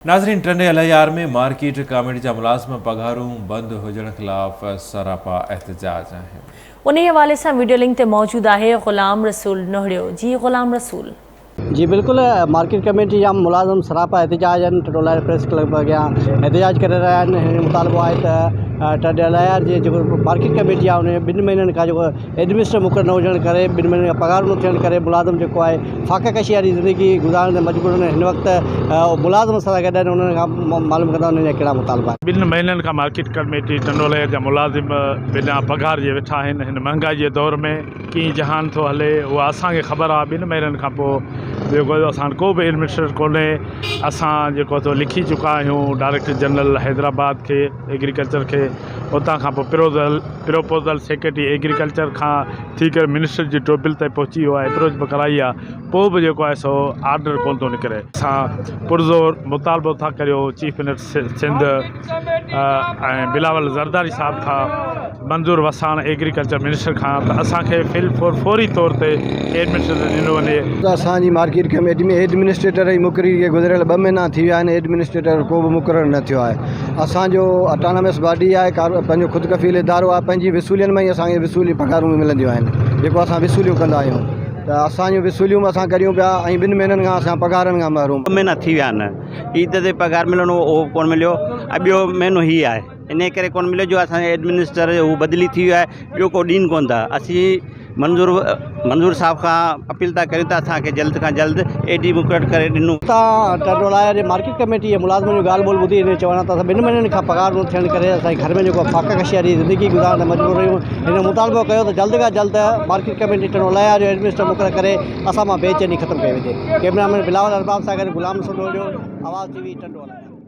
नाज़रीन, टंडे अलयार में market committee जा मुलाज़िम पघारूं बंद हुजण खिलाफ़ सरापा एहतजाज आहिनि। उन हवाले से वीडियो लिंक ते मौजूद है ग़ुलाम रसूल नोहड़ियो। जी ग़ुलाम रसूल। जी बिल्कुल, मार्केट कमेटी जा मुलाज़िम सरापा एहतजाज आहिनि। टंडोलायर प्रेस क्लब अॻियां एहतजाज करे रहिया आहिनि। मुतालबो आहे त टंडे अलयार जे जेको मार्केट कमेटी आहे उन 2 महीननि खां जेको एडमिनिस्ट्रेटर मुक़ररु न हुजण करे 2 महीननि खां पघार न थियण करे मुलाज़िम जेको आहे फाका कशी वारी ज़िंदगी गुज़ारण ते मजबूर आहिनि। हिन वक़्तु मुलाज़िम सां गॾु आहिनि, उन्हनि खां मालूम कंदा उन्हनि जा कहिड़ा मुतालबा आहिनि। 2 महीननि खां मार्केट कमेटी टंडोलायर जा मुलाज़िम बिना पघार जे वेठा आहिनि। हिन महांगाई जे दौर में कीअं जहान थो हले उहा असांखे ख़बर आहे। 2 महीननि खां पोइ जेको असां को बि एडमिनिस्ट्रेटर कोन्हे। असां जेको तो लिखी चुका आहियूं डायरेक्टर जनरल हैदराबाद खे एग्रीकल्चर खे, उतां खां पोइ प्रोपोज़ल सेक्रेटरी एग्रीकल्चर खां थी करे मिनिस्टर जी टेबल ते पहुची वियो आहे, अप्रोच बि कराई आहे, पोइ बि जेको आहे सो आर्डर कोन थो निकिरे। असां पुरज़ोर मुतालबो था करियो चीफ मिनिस्टर सिंध ऐं बिलावल ज़रदारी साहब खां मंज़ूर वसाण एग्रीकल्चर मिनिस्टर खां त असांखे फौरी तौर ते एडमिनिस्ट्रेटर ॾिनो वञे। असांजी मार्केट कमेटी में एडमिनिस्ट्रेटर जी मुक़ररी खे गुज़िरियल 2 महीना थी विया आहिनि, एडमिनिस्ट्रेटर को बि मुक़ररु न थियो आहे। असांजो ऑटोनॉमस बॉडी आहे, पंहिंजो ख़ुदि कफ़ील इदारो आहे, पंहिंजी वसूलियुनि में ई असांखे वसूली पघारूं मिलंदियूं आहिनि। जेको असां वसूलियूं कंदा आहियूं त असांजूं वसूलियूं असां करियूं पिया ऐं 2 महीननि खां असां पघारनि खां महरूम। 2 महीना थी विया आहिनि, ईद ते पघार मिलणो उहो कोन मिलियो ऐं ॿियो महीनो हीउ आहे, इन करे कोन मिलियो जो असांजे एडमिनिस्ट्रेटर हू बदिली थी वियो आहे, ॿियो को ॾीन कोन था। असीं मंज़ूर साहब खां अपील था करियूं त असांखे जल्द खां जल्द एडी मुक़ररु करे ॾिनो। टंडोलायर जे मार्केट कमेटी जे मुलाज़िमनि जो ॻाल्हि ॿोल ॿुधी चवण था 2 महीननि खां पघार न थियण करे असांजे घर में जेको फाका कशी वारी ज़िंदगी गुज़ारण मजबूर रहियूं। हिन मुतालबो कयो त जल्द खां जल्द मार्केट कमेटी टंडोलायर जो एडमिनिस्ट्रेटर मुक़ररु करे असां मां बेचैनी ख़तमु कई वञे। कैमरामैन बिलावल अरबाब सां गॾु ग़ुलाम रसूल, आवाज़ TV टंडोलायर।